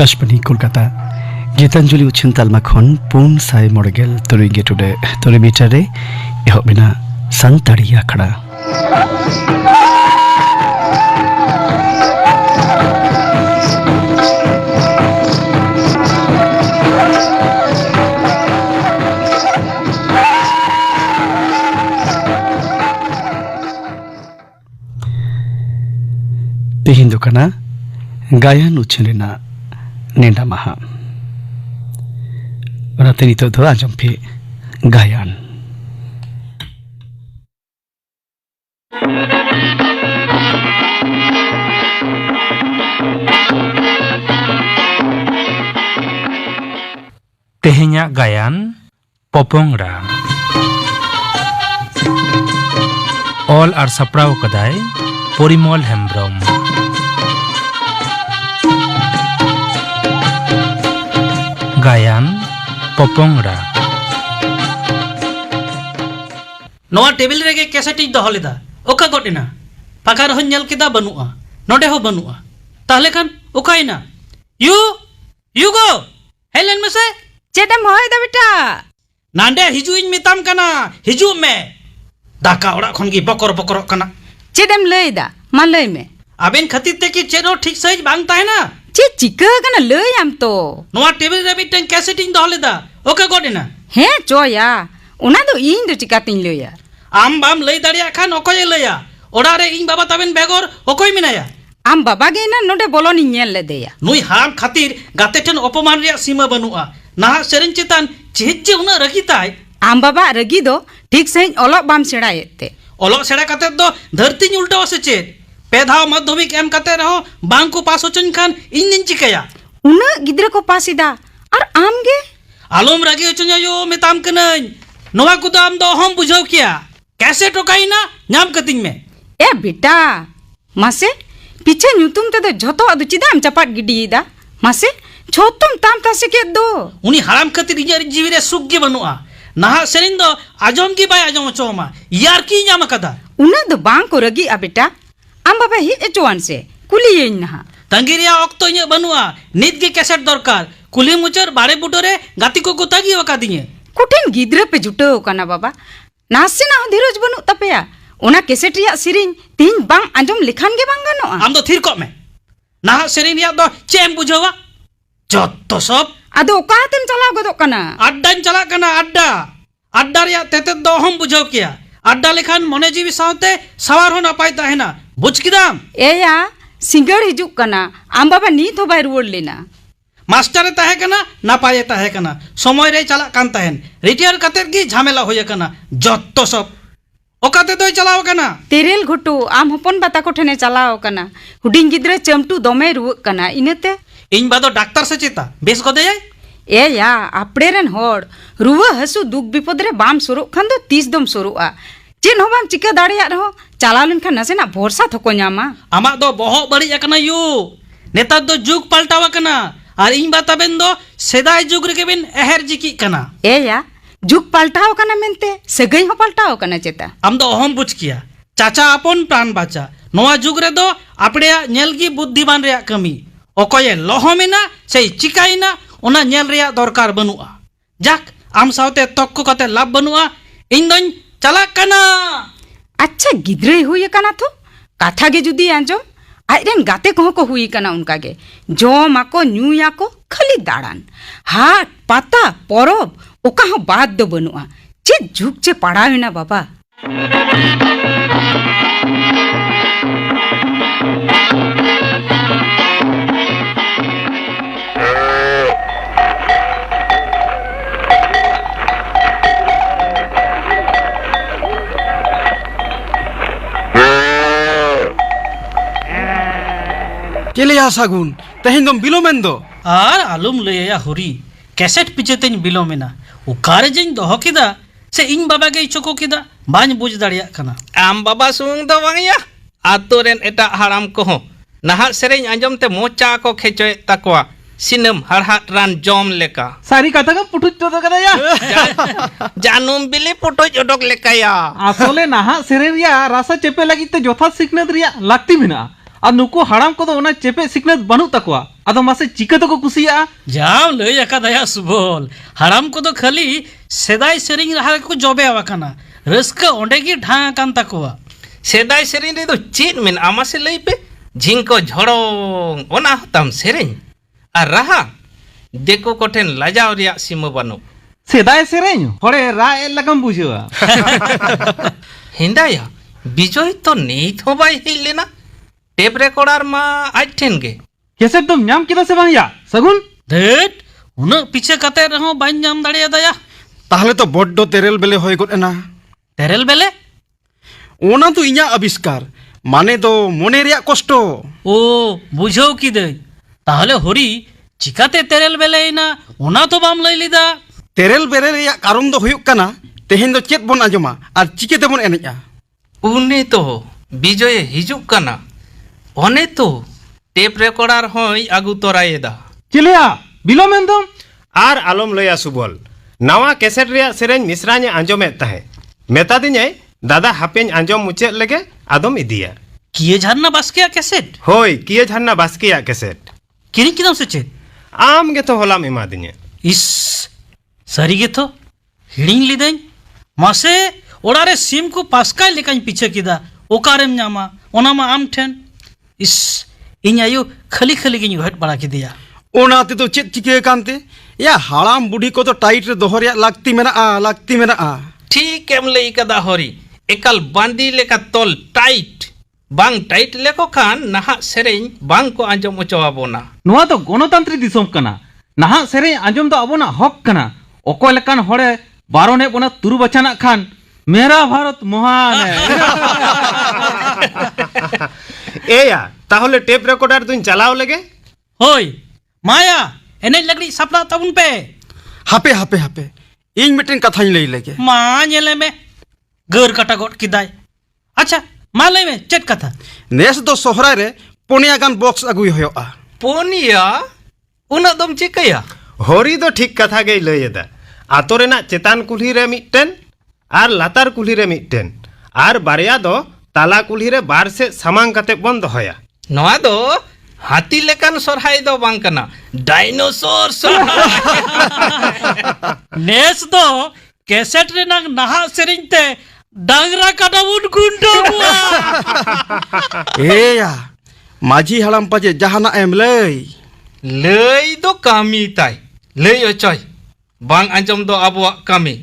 आकाशवाणी कोलकाता गीतांजलि उछन तालमा खन पुन साय मॉडगेल तुरी गेटुडे तुरी मीटरे यह बिना संताड़ी आखड़ा तेहिन दुकाना गायन उछनेना नेंडा महा राते नितो दो आजम पे गायन तेहेnya gayan Popongra All are sapraw kadai Porimol Hembrom गायन पोपोंगरा नोआ टेबिल रेगे कैसेटिज दो लेदा ओका गोटेना पाकार हो नेल केदा बनुआ नोडे हो बनुआ ताहले खान ओकाइना यू गो हेलेन मसे चेडम होय दा बेटा नांडे हिजुइñ मिताम कना हिजु में दाका ओड़ा खन गी बकर बकर कना चेडम लय दा मा लय में आबेन खातिर ते की चेनो ठीक सही बांग ताहेना चे चिका कना लय आम तो नोआ टेबिल रे मिटन कैसेटिज दो लेदा ओका गोटेना हे चोया उना दो इन दो चिकातिन लया आम बाम लय दाड़िया खान ओकोय लया ओड़ा रे इन बाबा ताबेन बेगर ओकोय मिनाया आम बाबा गे ना नोडे बोलोनी नेल लेदेया नुई हाम खातिर गाते ठन अपमान रिया सीमा बनुआ नाहा सेरेन चेतान चेजे उना रगिताय आम बाबा रगी दो ठीक सही ओलो बाम सेड़ायते ओलो सेड़ा काते दो धरती उल्टा से चेत पेधाव माध्यमिक एम काते रहो बांग को पास होचन खान इन दिन चिकया उना गिद्रे को पासिदा और आम गे आलोम रागी होचन यो मेताम कनन नोवा को दाम दो हम बुझाव किया कैसे टोकाइना नाम कतिन में ए बेटा मासे पीछे न्यूतुम ते दो झोतो अदु चिदाम चपाट गिडीदा मासे छोतुम ताम तासे के दो उनी हराम खातिर इजर जीवी रे सुख गे बनुआ नाहा सेरिन दो आजम की बाय आजम चोमा यार की नाम कदा उना दो बांग को रगी आ बेटा आम बाबा ही एचोवान से कुली येन नहा तंगिरिया ऑक्तो इने बनुआ नित के कैसेट दरकार कुली मुचर बाड़े बुटोरे गाती को गुतागी वका दिए कुठिन गिद्रे पे जुटो कना बाबा नासे ना धीरज बनु तपेया ओना कैसेट रिया सिरिन तीन बांग आजम लिखान गे बांग गनोआ आम दो थिर को में नाहा सेरिन रिया दो चेम बुझावा जत्तो सब आदो ओकातेम चलाव गदो कना अड्डान चला कना अड्डा रिया तेते दो हम बुझाव किया अड्डा लेखान मने जीवी सावते सवार हो नापाय ताहेना बुझ किदाम एया सिंगड़ हिजुक कना आम बाबा नीत हो बाय रुवड़ लेना मास्टर ताहे कना नापाय ताहे कना समय रे चला कान ताहेन रिटायर कतेर गी झमेला होय कना जत्तो सब ओकाते दोय चलाव कना तेरेल घुटू आम हपन बाता को ठने चलाव कना हुडिंग गिद्रे चमटू दमे रुवक कना इनते इन बादो डॉक्टर से चेता बेस गदे एया आपड़ेरन होड़ रुवा हसु दुख विपद रे बाम सुरुक खान दो 30 दम सुरुआ चेन हो बाम चिका दाड़िया रहो चलाव लेन खान नसेना भरोसा थको ᱧᱟᱢᱟ आमा दो बहुत बड़ी अकना यू नेता दो जुग पलटावा कना और इन बाताबेन दो सेदाय जुग रे केबेन एहर जिकी कना एया जुग पलटाव कना मेनते सगई हो पलटाव कना चेता आम दो अहम बुझ किया चाचा अपन प्राण बाचा नोआ जुग रे दो आपड़ेया नेलगी बुद्धिमान रे कमी ओकोये लहोमेना से चिकाइना ओना नेल रे दरकार बनुआ जाक आम सावते तक्को कते लाभ बनुआ इन दोन चला कना अच्छा गिद्रे हुई कना तो काथा गे जुदी आंजो आइरेन गाते कहो को हुई कना उनका गे जोम आको न्यूया को खाली दाड़ान हाट पाता परब ओका हो बात दो बनुआ चे झुक चे पड़ावेना बाबा केले या सागुन तेहिन दम बिलोमेन दो आर आलुम लया हुरी कैसेट पिचेतेन बिलोमेना उकारे जइन दोहो किदा से इन बाबा गे चोको किदा बाñ बुझ दाड़िया कना आम बाबा सुंग दो बांगया आतो रेन एटा हाराम को हो नहा सेरेñ आंजम ते मोचा को खेचोय तकवा सिनम हरहाट रान जॉम लेका सारी कथा का पुटुच तो कदा या जानूम बिले पुटुच ओडक लेका या आसोले नाहा सेरे रिया रासा चेपे लगी ते जोथा सिकनत रिया लागती मिना আর নুকু হারাম কদো ওনা চেপে সিকনেত বানু তাকোয়া আদো মাসে চিকে তো को কুসিয়া जाम लई अकादया सुबोल हराम को तो खाली सेदाई सेरिंग रहा को जबे आवाकाना रस्का ओंडे की ढां कान तकवा सेदाय सेरेन रे दो चेत मेन आमासे लई पे झिंको झड़ोंग ओना हताम सेरेन আর রাহা দেখো কঠেন লাজাও রিয়া সীমা বানো সেদাই সেরেñ হরে রা এ লাগাম বুঝিয়া হিন্দায়া বিজয় তো নেই থবাই হেইলে না টেপ রেকর্ডার মা আইটেন গে কেসে তুম নাম কিদা সে বাংয়া সগুন देट उना पीछे कते रहो बाइन जाम दाड़िया दया তাহলে তো বড্ড তেরেল বেলে হয়ে গেল না तेरेल बेले ওনা তো ইঞা আবিষ্কার মানে তো মনে রিয়া কষ্ট ओ बुझो की दे ताहले होरी चिकाते तेरेल बेले ना उना तो बाम लई लिदा তেরেল বেলে রিয়া কারণ তো হুয়ুক কানা তেহেন তো চেত বন আজমা আর চিকেতে বন এনেজা উনি তো বিজয়ে হিজুক কানা অনে তো টেপ রেকর্ডার হই আগু তোরাইদা চিলিয়া বিলমেন দম আর আলম লয়া সুবল নাওয়া ক্যাসেট রিয়া সেরেন মিশ্রাñe আঞ্জমে তাহে মেতা দিনে দাদা হাপেন আঞ্জম মুচে লেগে আদম ইদিয়া किए झरना बस किया कैसेट হই কিয়ে ঝান্না বাসকিয়া ক্যাসেট किरी किदम से चेत আম গে তো হলাম এমা দিনে इस सरी गे तो हिड़िंग लिदें मासे ओड़ारे सिम को पास्काय लेकाኝ पीछे किदा ओकारेम न्यामा ओनामा आम ठेन इस इन आयु खली खली गिन हट बड़ा की दिया ওনাতে তো চেত চিকে কানতে ইয়া হারাম বুড়ি কত টাইট রে দহরিয়া লাগতি মেনা ঠিক এম লই কাদা হরি একাল বান্দি লেকা তল টাইট বাং টাইট লেকো খান নাহা সেরেন বাং কো আঞ্জম ওচওয়াবোনা নোয়া তো গণতান্ত্রিক দিসম কানা নাহা সেরেñ আঞ্জম তো আবনা হক কানা অকয় লেকান হড়ে বারনে বনা তুরু বাছানা খান মেরা ভারত মহান এয়া তাহলে টেপ রেকর্ডার তুই চালাও লেগে होय माया एने लगड़ी सपना तबुन पे হাপে হাপে হাপে ইং মিটেন কথাই লই লাগে मा नेले में गर काटा गोट किदाय अच्छा मा लई में चेट कथा নেস তো সহরাই রে পনিয়া গান বক্স আগুই হয়য়া পোনিয়া উনা দম চিকায়া হরি তো ঠিক কথা গেই লইয়েদা আতো রেনা চেতান কুলহি রে মিটেন আর লাতার কুলহি রে মিটেন আর বারিয়া দো তালা কুলহি রে বার সে সামাং কাতে বন্ধ হয়া নয়া দো হাতি লেকান সরহাই দো বাং কানা ডাইনোসর সরহাই नेस दो कैसेट रे नाग नहा सेरिंते डांगरा काटा उन गुंडो बुआ এয়া মাঝি হারাম পাজে জাহানা এম লই লই দো কামি তাই লই অচয় বাং আঞ্জম দো আবো কামি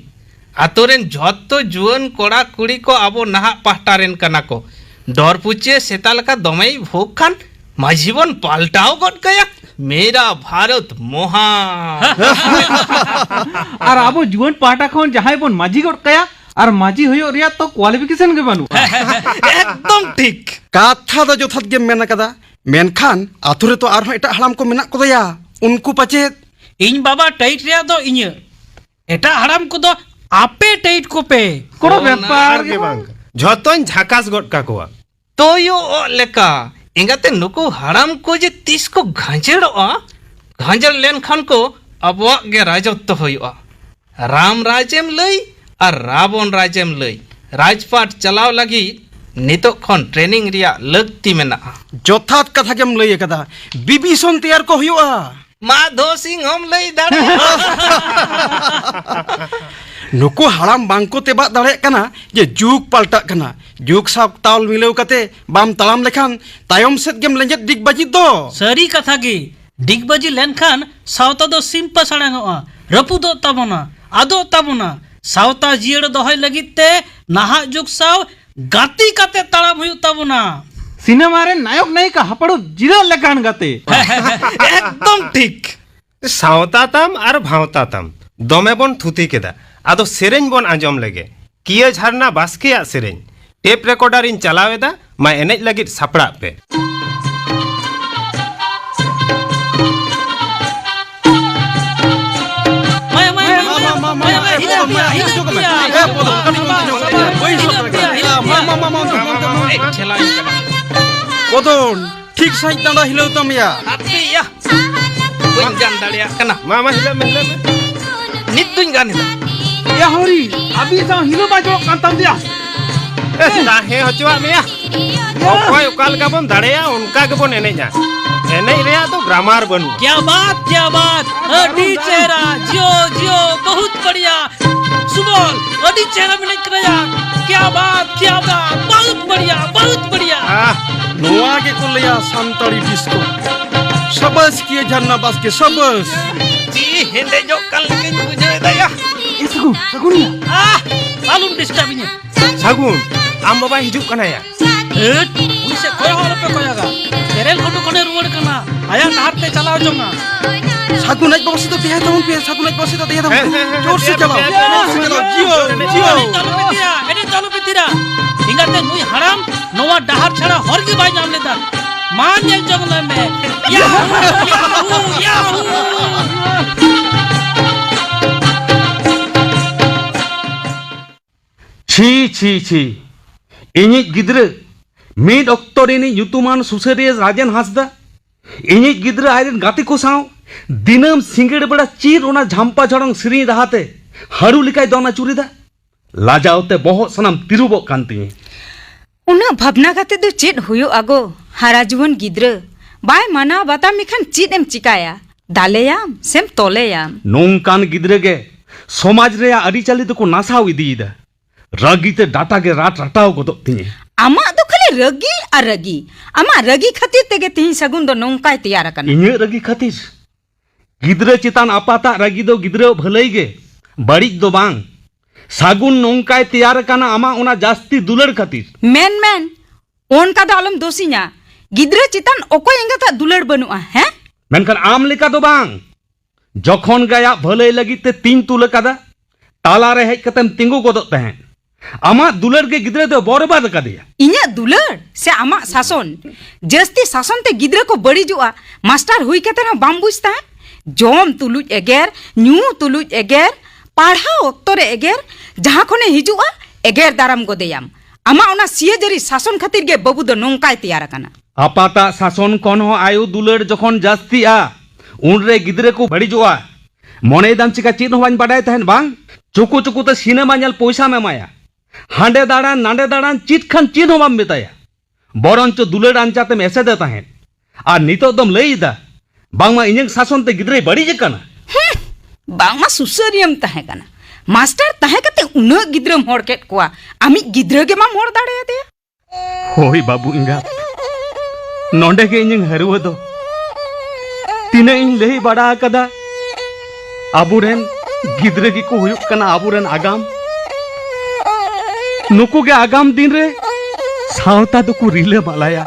আতরেন যত জুয়ান কোড়া কুড়ি को আবো নাহা পাহটারেন কানা को डर पूछे सेता लका दमेई भोग खान माझीवन पाल्टाओ गट गया मेरा भारत महान আর আবো জুয়ান পাটা খন যাহাই বন মাঝি গট কায়া আর মাঝি হইও রিয়া তো কোয়ালিফিকেশন গে বানু एकदम ठीक কাথা দা যথাত গেম মেনা কাদা মেনখান আথুরে তো আর এটা হারাম কো মেনা কদয়া উনকু পাচে इन बाबा टाइट रे दो इन एटा हराम को दो आपे टाइट को पे কোন ব্যাপার গে বাং যতন ঝাকাস গট কাকোয়া तो यो लेका इंगाते नुको हराम को जे तीस को घांचेड़ो घांचर लेन खान को अब गे राजत्व होइआ राम राज्यम लई और रावण राज्यम लई राजपाट चलाव लगी नितो खन ट्रेनिंग रिया लगती मेना যথাত কথা গেম লই কাদা বিবিসন তৈয়ার কো হইয়া माधो सिंह हम लई दाड़े নুকু হারাম বাংকো তেবা দাঁড়ায় কানা যে যুগ পাল্টাক কানা যুগ সাক তাল মিলেও কাতে বাম তালাম লেখান তায়ম সেত গেম লেঞ্জেত ডিগবাজি দো सरी कथा की डिगबाजी लेन खान सावता दो सिंपल सड़ांगो रपु दो तबना आदो तबना सावता जियड़ दोहय लगिते नाहा जुग साव गाती काते ताड़ाम हुयु तबना সিনেমা রে নায়ক নায়িকা হাপড়ো জিরা লেকান গাতে एकदम ठीक সাঁওতাতাম আর ভাঁওতাতাম দমে বন থুতি কেদা আদো সেরেñ বন আঞ্জম লেগে কিয়ে ঝারনা বাসকিয়া সেরেñ টেপ রেকর্ডার ইন চালাওয়েদা মা এনেজ লাগিত সাপড়া পে माया माया माया माया हिला पिया हिला पिया কদন ঠিক সাইড দাঁড়া হিলেও Tamia Tapi ya Buñ gan dalia kana মা মা হিলা মে হিলা মে Nit tuñ gan ida ইয়া হরি আবি সাও হিলো বাজো কান্তাম দিয়া ताहे हचुआ मेया ओकोय उकाल का बन दाड़ेया उनका के बन एनेजा एने रेया तो ग्रामर बनू क्या बात अडी चेहरा जियो जियो बहुत बढ़िया सुबोल अडी चेहरा मिले करया क्या बात बहुत बढ़िया नोआ के को लिया संतरी डिस्को सबस किए झरना बस के सबस जी हेंदे जो कल के बुझे दया मालूम डिस्टर्ब इने सागुन आम बाबा हिजुक कना या उसे कोई और पे कोयागा तेरे घटो कोने रुवड़ कना आया नार पे चलाओ जोंगा सागुन एक बस तो दिया था उन पे सागुन एक बस तो दिया था जोर से चलाओ जियो एडी चालू पितिरा इंगाते नुई हराम नोवा डहार छड़ा हर की बाई नाम लेता मान ये जंगल में याहू छी इनिज गिद्र मिड अक्तोरेनी युतुमान सुसरिया राजन हासदा इनिज गिद्र आयरन गाते को साव दिनम सिंगड़ बड़ा चीर ओना झांपा झड़ंग सिरी रहाते हारू लिकाय दोना चुरीदा लाजावते बहुत सनम तिरुबो कांती उना भावना काते दो चेत हुयो आगो हारा जुवन गिद्र बाय माना बाता मिखान चेत एम चिकाया दालेयाम सेम तोलेयाम नोंकान गिद्र गे समाज रे अरिचाली तो को नासाव इदीदा रगीते डाटा के रात रटाव गोदो तिने आमा दो खाली रगी आ रगी आमा रगी खातिर तेगे तिही सगुन दो नोंकाय तैयार कना इने रगी खातिर गिद्र चितान आपाता रगी दो गिद्र भलाई गे बड़िज दो बांग सागुन नोंकाय तैयार कना आमा ओना जास्ती दुलड़ खातिर मेन ओनका दो आलम दोसिया गिद्र चितान ओको एंगाता दुलड़ बनुआ हैं मेनखान आम लेका दो बांग जखन गया भलाई लगिते तीन तुल कदा ताला रे हेज कतेम तिंगु गोदो तहें आमा दुलड़ के गिद्र दो बरबाद कदिया इन्या दुलड़ से आमा शासन जस्ती शासन ते गिद्र को बड़ी जुआ मास्टर हुई कते ना बाम बुझता है जोम तुलुज एगेर न्यू तुलुज एगेर पढ़ा ओक्तरे एगेर जहां खने हिजुआ एगेर दाराम गोदेयाम आमा ओना सिए जरी शासन खातिर गे बाबू दो नोंकाय तैयार कना आपाता शासन कोन हो आयु दुलड़ जखन जास्ती आ उनरे गिद्र को बड़ी जुआ मने दाम चिका चीन होवान बाडाय तहन बांग चुकु चुकु ते सिनेमा नेल पैसा में माया हांडे दाड़ान नांडे दाड़ान चीट खान चीन होबाम बेताया बरंच दुलड़ आंचाते में ऐसे देता है आ नितो दम लईदा बांगमा इᱧ शासन ते गिद्रे बड़ी जकना बांगमा सुसरियम तहे कना मास्टर तहे कते उना गिद्रम होड़ केट कोआ आमी गिद्र के मा मोड़ दाड़े दे होय बाबू इंगा नोंडे के इᱧ हरुव दो तिने इन लई बड़ा कदा आबुरेन गिद्रे की को हुयुक कना आबुरेन आगाम नुकु के आगाम दिन रे सावता तो को रिले बालाया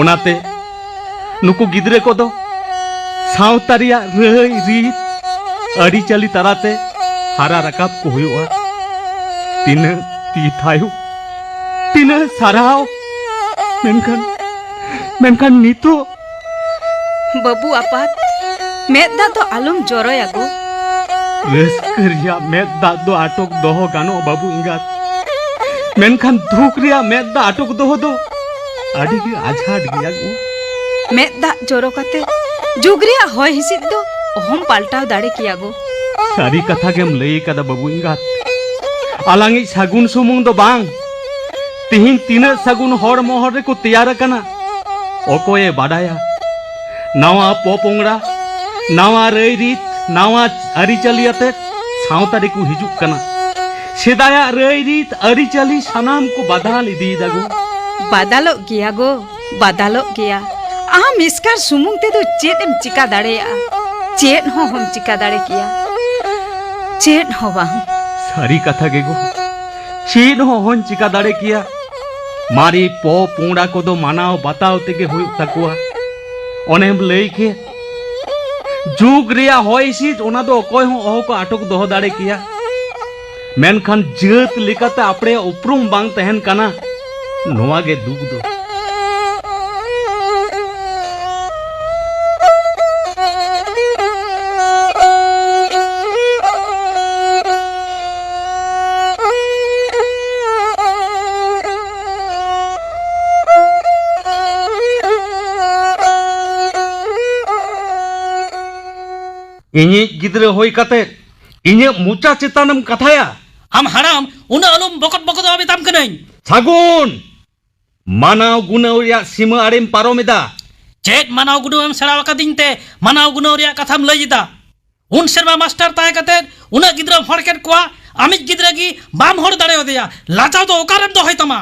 ओनाते नुकु गिद्रे को दो सावतारिया रई रीत अड़ी चली तराते हारा रकाब को हुयुआ तिने ती थायु तिने साराव मेनखान नितो बाबू आपात मेदा तो आलम जरोया गो रस्करिया मेदा दो आटोक दोहो गानो बाबू इंगात मेनखान धुक रिया मेदा आटोक दोहो दो आडी के आझाड गिया गो मेदा जरो कते जुगरिया होय हिसिद दो ओहम पाल्टाव दाड़े किया गो सारी कथा गेम लई कदा बाबू इंगात आलांगी सागुन सुमुंग दो बांग तिहिन तीना सागुन हर मोहर रे को तैयार कना ओकोए बाडाया नावा पोपोंगड़ा नावा रई रीत नावा अरिचाली आते सावतारी को हिजुक कना सेदाया रई रीत अरिचाली सनाम को बदल इदी दागो बादालो गया आम इसकार सुमुंग ते दो चेत एम चिका दाड़ेया चेत हो हम चिका दाड़े किया चेत हो बांग सारी कथा गेगो चेत हो हन चिका दाड़े किया मारी पो पुंगड़ा को दो मानाव बताव तेगे हुई तकुआ ओनेम लई के जुग रिया होय सीज ओना दो कोय हो ओह को आटोक दोहो दाड़े किया मेनखान जत लिकाते आपरे उपरुम बांग तहन कना नोवा गे दुग दो इᱧ गिद्रे होय कते इᱧ मुचा चेतानम कथाया हम हराम उना आलम बकत बकत ᱫᱚ ᱢᱮᱛᱟᱢ ᱠᱟᱹᱱᱟᱹᱧ ᱥᱟᱹᱜᱩᱱ ᱢᱟᱱᱟᱣ ᱜᱩᱱᱟᱹᱣ ᱨᱮᱭᱟᱜ ᱥᱤᱢᱟᱹ ᱟᱲᱮᱢ ᱯᱟᱨᱚᱢᱮᱫᱟ। ᱪᱮᱫ ᱢᱟᱱᱟᱣ ᱜᱩᱱᱟᱹᱣᱮᱢ ᱥᱮᱬᱟ ᱟᱠᱟᱫᱤᱧ ᱛᱮ ᱢᱟᱱᱟᱣ ᱜᱩᱱᱟᱹᱣ ᱨᱮᱭᱟᱜ ᱠᱟᱛᱷᱟᱢ ᱞᱟᱹᱭᱮᱫᱟ? ᱩᱱ ᱥᱮᱨᱢᱟ ᱢᱟᱥᱴᱟᱨ ᱛᱟᱦᱮᱸ ᱠᱟᱛᱮᱫ ᱩᱱᱟᱹᱜ ᱜᱤᱫᱽᱨᱟᱹᱢ ᱦᱚᱲ ᱠᱮᱫ ᱠᱚᱣᱟ, ᱟᱢᱤᱡ ᱜᱤᱫᱽᱨᱟᱹ ᱜᱮ ᱵᱟᱢ ᱦᱚᱲ ᱫᱟᱲᱮᱭᱟᱫᱮᱭᱟ। ᱞᱟᱡᱟᱣ ᱫᱚ ᱚᱠᱟᱨᱮᱢ ᱫᱚᱦᱚᱭ ᱛᱟᱢᱟ?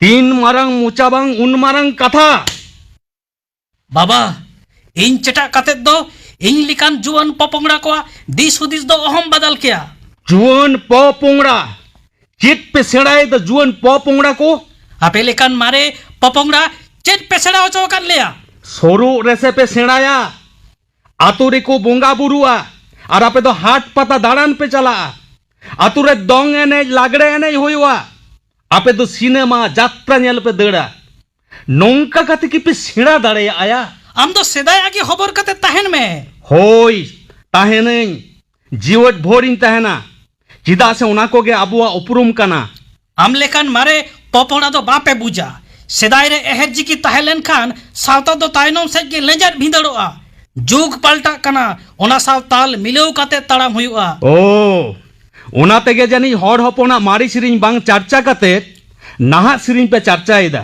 तीन मारंग मोचा बांग उन मारंग कथा बाबा इन चेटा कतेद दो इन लिकान जुआन पपोंगड़ा को दिस हुदिस दो अहम बदल किया। जुआन पो पोंगड़ा चित पे सेड़ाए द जुआन पो पोंगड़ा को आपे लिकान मारे पपोंगड़ा चित पे सेड़ा हो कर लिया। सोरू रेसे पे सेड़ाया आतुरे को बोंगा बुरुआ और आपे तो हाट पता दाड़ान पे चला आतुरे दोंग एने लागड़े एने हुआ आपे तो सिनेमा जात्रा नेल पे दड़ा नोंका कते की पे सेड़ा दाड़े आया आम तो सेदाय आगे खबर कते तहन में होय ताहेनኝ जीवट भोरिन तहना चिदा से उना को गे अबुआ उपरुम कना आम लेकान मारे पपोंगड़ा दो बापे बुझा सेदाय रे एहर जी की तहलेन खान सावता दो तायनोम से के लेजर भिंदड़ोआ जुग पलटा कना ओना साव ताल मिलेव कते ताड़ाम हुआ। ओ ओना तेगे जानी हर हपना मारी सिरिंग बांग चर्चा कते नाहा सिरिंग पे चर्चा इदा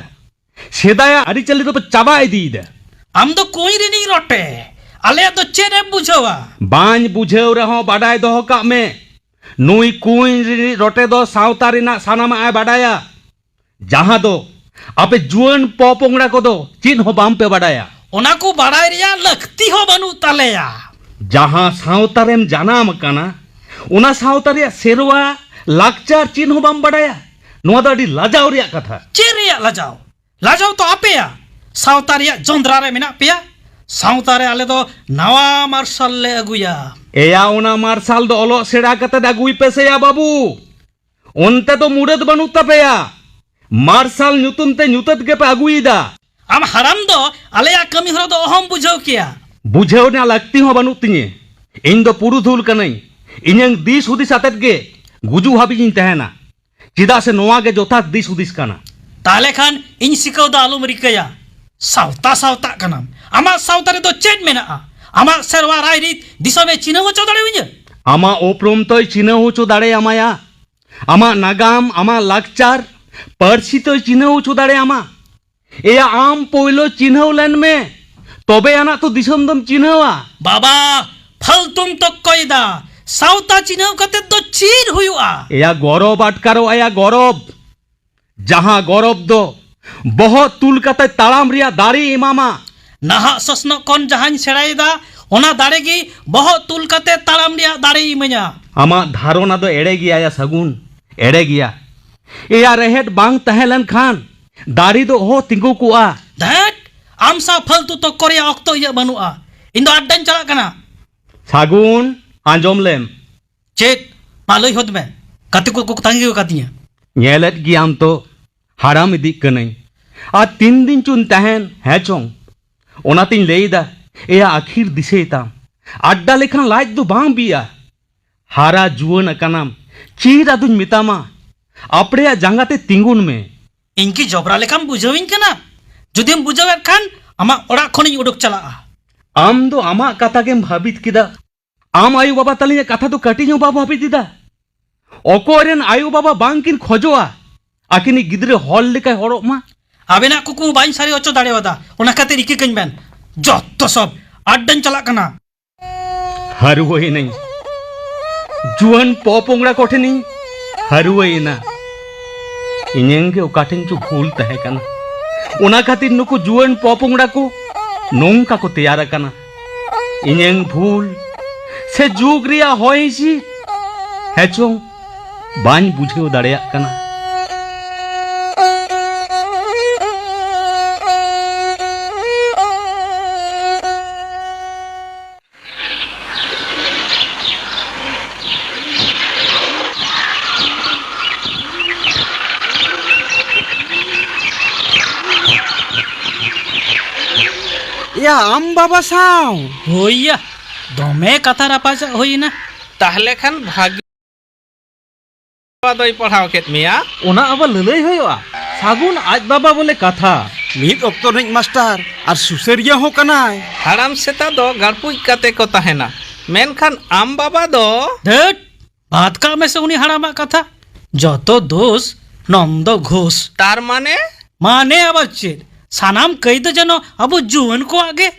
सेदाया आरी चली तो पे चाबा इदीदा आम दो कोई रे नहीं रोटे आले तो चेरे बुझवा बांज बुझेव रहो बाडाय दो का में नुई कुई रि रोटे दो सावतारी ना सानामा आय बाडाया जहां दो आपे जुआन पोपोंगड़ा को दो चिन हो बाम पे बाडाया ओना को बाड़ाय रिया लखती हो बनू तालेया जहां सावतारेम जानाम काना उना सावतारिया सेरवा लाकचार चिन्ह हो बाम बाडाया नोआ दो अडी लाजाव रिया कथा चेरिया लाजाव तो आपेया सावतारिया जोंद्रा रे मेना पेया सावतारे आले दो नवा मार्शल ले अगुया एया उना मार्शल दो ओलो सेड़ा कते दागुई पेसेया बाबू उनते तो मुड़द बनू तपेया मार्शल नुतुम ते नुतत के पे अगुईदा आम हराम दो आलेया कमी हरो दो अहम बुझाव किया बुझेव ना लगती हो बनू तिnye इन दो पुरुधुल कनई इन्हें दिस हुदिस आतेत गे गुजु हाबी इन तहना चिदा से नोआ गे जोथा दिस हुदिस काना ताले खान इन सिकाव दा आलुम रिकया सावता कनाम आमा सावतारे दो चेट मेना आमा सरवा रायरित दिसमे चिन्ह चो दाड़े विज आमा ओप्रोम तोय चिन्ह होचो दाड़े आमाया आमा नागाम आमा लाकचार पर्सी तोय चिन्ह होचो दाड़े आमा एया आम पोइलो चिन्ह लेन में तबे आना तो दिसम दम चिन्हवा बाबा फल तुम तो कोयदा सावता चिन्ह कते तो चीर हुआ एया गौरव अटकारो आया गौरव जहां गौरव दो बहुत तुल कते ताड़ाम रिया दाड़ी इमामा नहा ससनो कौन जहां सेड़ाईदा ओना दाड़े की बहुत तुल कते ताड़ाम रिया दाड़ी इमया आमा धारोना दो एड़े गया या सगुन एड़े गया एया रहेट बांग तहेलन खान दाड़ी दो हो तिंगु कुआ धट आमसा फलतू तो कोरिया ऑक्तो ये बनुआ इंदो अड्डन चला कना सागुन आंजोम लेम चेक मालई होद में कते को तांगी कतिया नेलत गियाम तो हाराम इदी कनई आ 3 दिन चुन तहन है चोंग ओनातिन लेइदा एया आखिर दिसेता अड्डा लेखन लाज दो बांग बिया हारा जुवन कनाम चीर अदुन मितामा आपड़े जांगाते तिंगुन में इनकी जबरा लेखाम बुझाविन कना जुदिम बुझावेर खान आमा ओड़ा खनि उडुक चला आम दो आमा कथा गेम भाबित किदा आम आयु बाबा तलिया कथा तो कटी जो बाबा भाबित दिदा ओकोरेन आयु बाबा बांकिन खोजोआ आकिनी गिद्रे हॉल लेका हड़ो मा आबेना कुकु बाइन सारी ओचो दाड़ेवादा ओना खातिर इके कइन बेन जत्तो सब अड्डन चला कना हरुवई नहीं जुवन पोपोंगड़ा कोठे नहीं हरुवई ना इनेंगे ओकाठेन चो भूल तहे कना ओना खातिर नुकु जुवन पोपोंगड़ा को नोंका को तैयार कना इनेंग भूल से जुग रिया होइसी हेचो बाñ बुझेव दाड़ेया कना या आम बाबा साव होइया दमे कथा रापाचा होइना ताहले खान भागी दोई पढ़ाव केत मिया ओना अब ललई होयोआ सागुन आज बाबा बोले कथा मीत ऑक्टो रिंग मास्टर और सुसेरिया हो कनाय हाराम सेता दो गड़पुज कते को तहेना मेनखान आम बाबा दो धट बात का में से उनी हड़ामा कथा जतो दोष নন্দ ঘোষ তার মানে মানে আবার চেদ সানাম কই দো যেন আবু জুয়ান কো আগে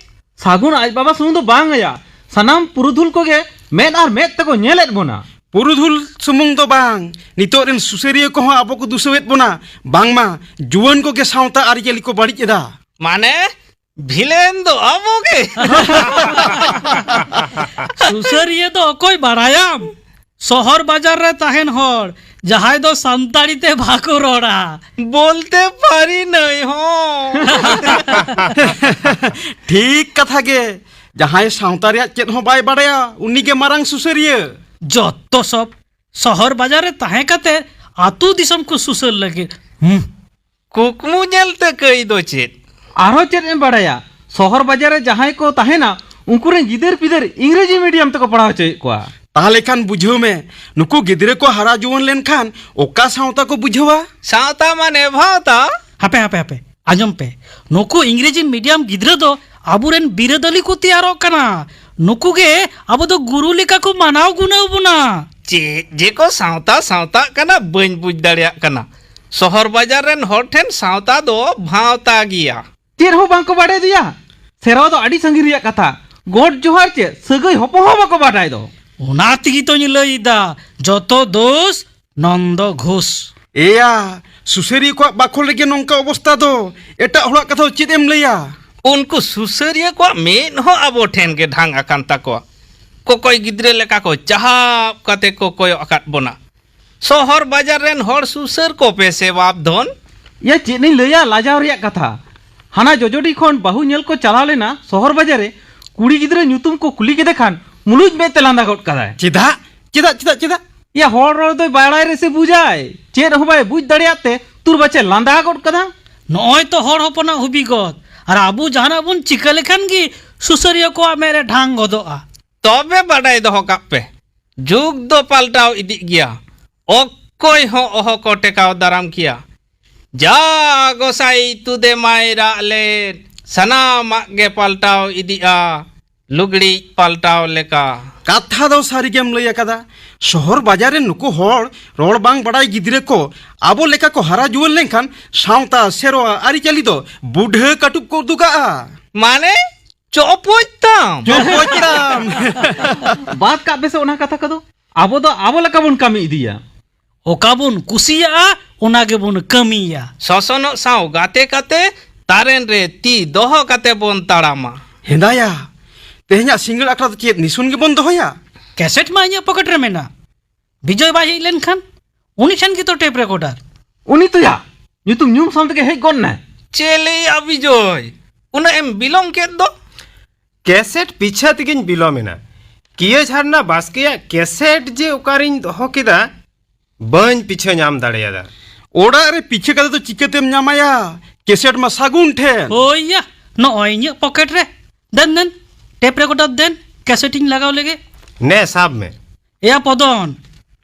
সাগুন আজ বাবা সুমুং দো বাং আয়া সানাম পুরুধুল কোগে মেদ আর মেদ তেको ñelet bona পুরুধুল সুমুং দো বাং নিতোগ রেন সুসেরিয়া কো আবো কো দুসওয়েত বনা বাংমা জুয়ান কো গে সাवता আরিচালি কো বাড়িজ এদা মানে ভিলেন দো আবোগে সুসরিয়ে তো অকই বাড়ায়াম শহর বাজার রে তাহেন হর যাহাই দো সান্তাড়িতে ভাকো রড়া বলতে পারি নাই হ ঠিক কথা গে যাহাই সাवता রেয়া চেদ হো বাই বাড়ায়া উনি গে মারাং সুসেরিয়া যত সব শহর বাজারে তাহে কাতে আতু দিসম কো সুসর লাগে কুকমু ñelte কই দো চেত আরো চেদ এম বাড়ায়া শহর বাজারে যাহাই কো তাহেনা উনকুরে গিদের পিদের ইংরেজি মিডিয়াম তেको পড়াও হচে কোয়া তাহলে খান বুঝাও মে নুকু গিদরে কো হারা জুয়ান লেন খান ওকা সাवता কো বুঝাওয়া সাঁওতা মানে ভাওতা হাপে হাপে হাপে আজম পে নুকু ইংরেজি মিডিয়াম গিদ্রে দো আবুরেন বিরোধী কো তেয়ারো কানা নুকু গে আবু দো গুরু লেখা কো মানাও গুনাও বুনা চেত যে কো সাঁওতা সাঁওতা কানা বইন বুঝ দাড়িয়া কানা শহর বাজার রেন হর ঠেন সাঁওতা দো ভাওতা গিয়া চেদ হো বাংको বাড়াই দিয়া সেরাও দো আডি সঙ্গি রিয়া কথা গোট জোহার চে সগৈ হপো হো বাকো বাড়াই দো ওনা তিগি তো লইদা যত দোষ নন্দ ঘোষ এয়া সুসেরিয়া কো বাখো লেগে নংকা অবস্থা দো এটা হলা কথা চেদ এম লইয়া उनको सुसरिया को मेन हो अबो ठेन के ढांग अकान तको कोकोय गिद्रे लेका को चाहाब कते कोकोय अकात बोना शहर बाजार रेन हर सुसर को पे सेवाब धन या चेद नहीं लैया लाजाव रिया कथा हाना जोजोडी खन बाहु ñel को चला लेना शहर बाजारे कुड़ी गिद्रे ᱧᱩᱛᱩᱢ को कुली के देखान मुलुज में तेलांदा गट कदाय চেদা চেদা চেদা চেদা या हर रोड दो बाड़ाय रे से बुझाय चेद हो बाय बुझ दड़ियाते तुर बचे लांदा गट कदा নয় তো হর হপনা হুবিগত আর আবু জাহানা বুন চিকা লেখান কি সুসরিয়া কো মেরে ঢাং গদোয়া तबे बड़ाई दो काप पे जुग दो पलटाव इदी गया ओकोय हो ओहो को टेकाव दाराम किया जा गोसाई तुदे मायरा ले सना मागे पलटाव इदिया लुगड़ी पलटाव लेका কাথা দাও সারি গেম লইয়া কাদা শহর বাজারে নুকু হর রড় বাং বাড়াই গিদ্রে কো আবো লেখা কো হারা জুয়ান লেনখান সাवता সেরোয়া আরিচালি দো বুঢে কাটুক কো দুকা माने चौपोइताम জপতাম बात का बेसे ओना कथा कदो आबो दो आबो लका बुन कामी इदिया ওকা বুন কুসিয়া ওনাগে বুন কামিয়া ससनो साव गाते काते तारेन रे ती दोहो काते बोन ताड़ामा হেদায়া তেহেña সিঙ্গল আকরা তো চেদ নিশুন গে বন দহয়া ক্যাসেট মা ইয়া পকেট রে মেনা বিজয় বাই লেন খান উনি ছেন কি তো টেপ রেকর্ডার उनी तो या ᱧᱩᱛᱩᱢ ᱧᱩᱢ सामते के हेज गन ना चेले अभिजोय उना एम बिलोंग के दो कैसेट पीछा तिगिन बिलोमेना किए झारना बास्किया कैसेट जे उकारिन दहो केदा बन पीछे नाम दाड़ेयादा ওড়া রে পিছে কাদা তো চিকেতেম নামায়া কেসেট মা সাগুন ঠেন ওইয়া নয় ইয়া পকেট রে দেন দেন টেপ রেকর্ডার দেন ক্যাসেটিং লাগাও লেগে ने साहब में এয়া পদন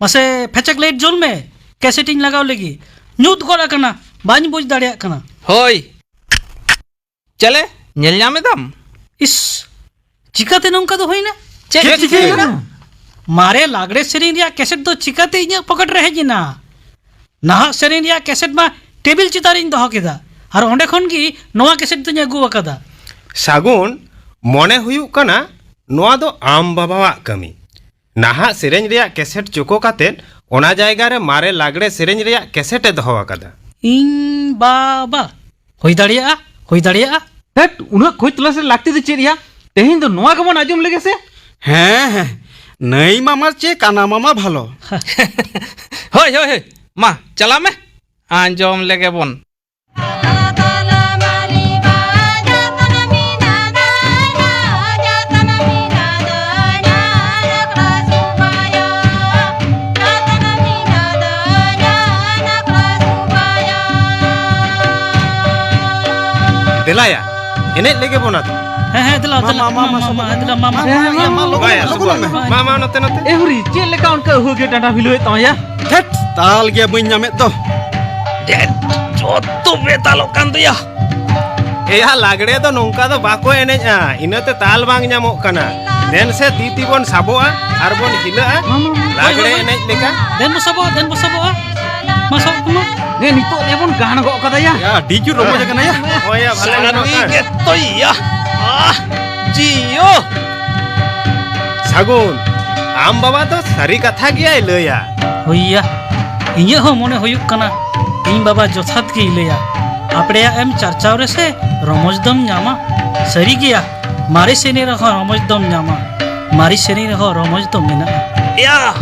মাসে ফেচেক লাইট জ্বল মে ক্যাসেটিং লাগাও লেগে নিউত গড়া কানা বানি বুঝ দাঁড়িয়া কানা होय चले नेल ᱧᱟᱢ এদাম ইস চিকাতে নঙ্কা তো হই না चेक চিকাইনা? मारे लागड़े सेरेन रिया कैसेट दो चिकाते इኛ पकड़ रहे जिना नाहा सेरेन रिया कैसेट मा टेबिल चितारिन दहो केदा और ओंडे खन की नवा कैसेट तो अगू वकदा सागुन मने हुयुक कना नोआ दो आम बाबावा कमी नाहा सेरेंज रिया कैसेट चुको कातेन ओना जायगा रे मारे लागड़े सेरेंज रिया कैसेट ए दहो आकादा इन बाबा होई दाड़िया हेट उना खोज तलाश रे लागती दे चेरिया तेहिन दो नोआ के बन आजम लेगे से হ্যাঁ হ্যাঁ নাই মামার চেয়ে কানা মামা ভালো होय होय होय मा चला में आंजोम लेगे बोन दिलाया एने लेगे बोना तो है दिला दिला मामा मामा बाया सुबह में मामा नते नते ए हुरी चेल लेका उनका हुगे टाटा भिलोय तया ঠেট তাল গিয়া বই নামে তো जोतो बेतालो कान दिया एया लागड़े दो नोंका दो बाको एनेजा इनते ताल बांग ᱧᱟᱢᱚᱜ ᱠᱟᱱᱟ देन से तीती बोन साबोआ आर बोन हिलाआ लागड़े एनेज लेका देन बसबो मासो तुम nito ne bon gan go kada ya. Ya dijur romo jaga ya. Oh ya bhale gano Sari kan. geto ya. Jio. Sagun. Am baba to sari katha gaya laya. होइया इᱧ हो मने हुयुक कना ᱤᱧ बाबा जोथात के लैया आपड़े एम चर्चाव रे से रमज दम ᱧᱟᱢᱟ सरी गया मारे सेने रहो रमज दम ᱧᱟᱢᱟ मारी सेने रहो रमज दम मेना Ya.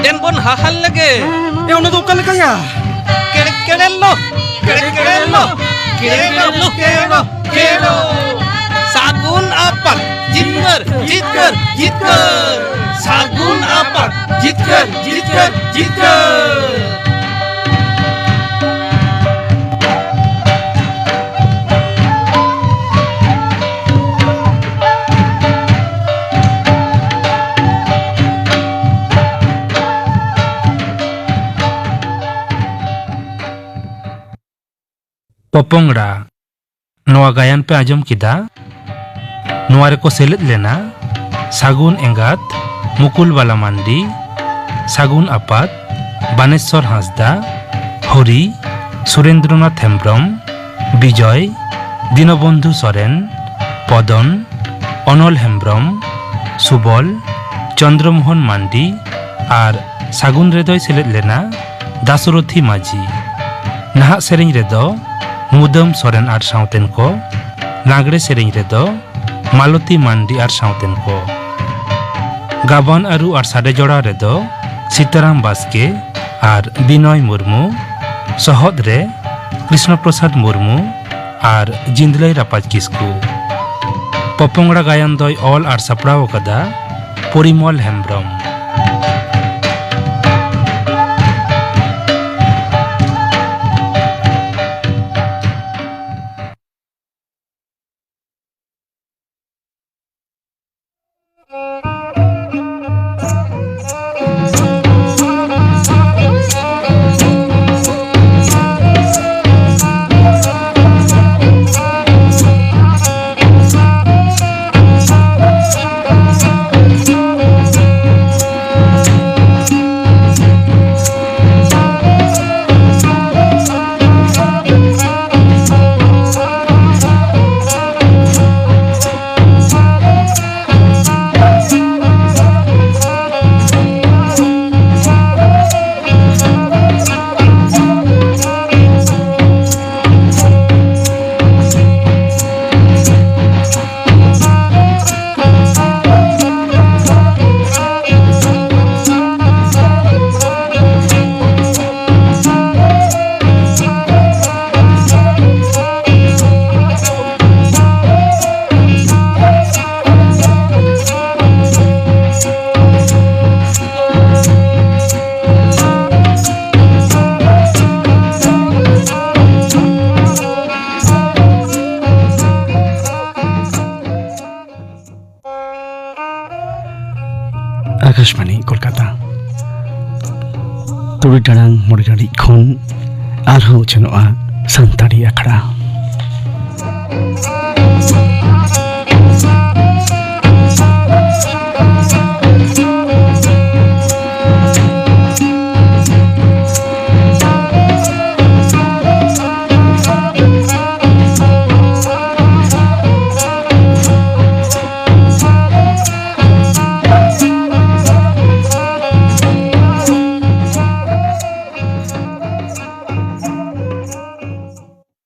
Den bon hahal lage. Ya ona do oka leka ya. Kerelo. Kerelo. Kerelo. Kerelo. Kerelo. Sagun apa? Jitker. Jitker. Jitker. Sagun apa? Jitker. Jitker. Jitker. Popongda Noa gayan pe ajom kida Noa reko selet lena Sagun engat Mukul bala mandi Sagun apat Baneshwar Hasda Hori Surendranath Hembrom Bijoy Dinobandhu Soren Podon Onol Hembrom Subol Chandromohon Mandi Ar Sagun redoy selet lena Dasorothi Maji Nahak sereng redo Mudam Soren ar sauten ko Lagre sereng redo Maloti Mandi ar sauten ko Gaban aru ar sade jora redo Sitaram Baske ar Binoy Murmu Sohod re Krishna Prasad Murmu ar Jindlai Rapaj Kisku Popongda gayan doi all ar saprao kada Porimol Hembrom Akashvani Kolkata तुड़ी टांग मोड़े खन आरहों चनोआ संताड़ी अखड़ा।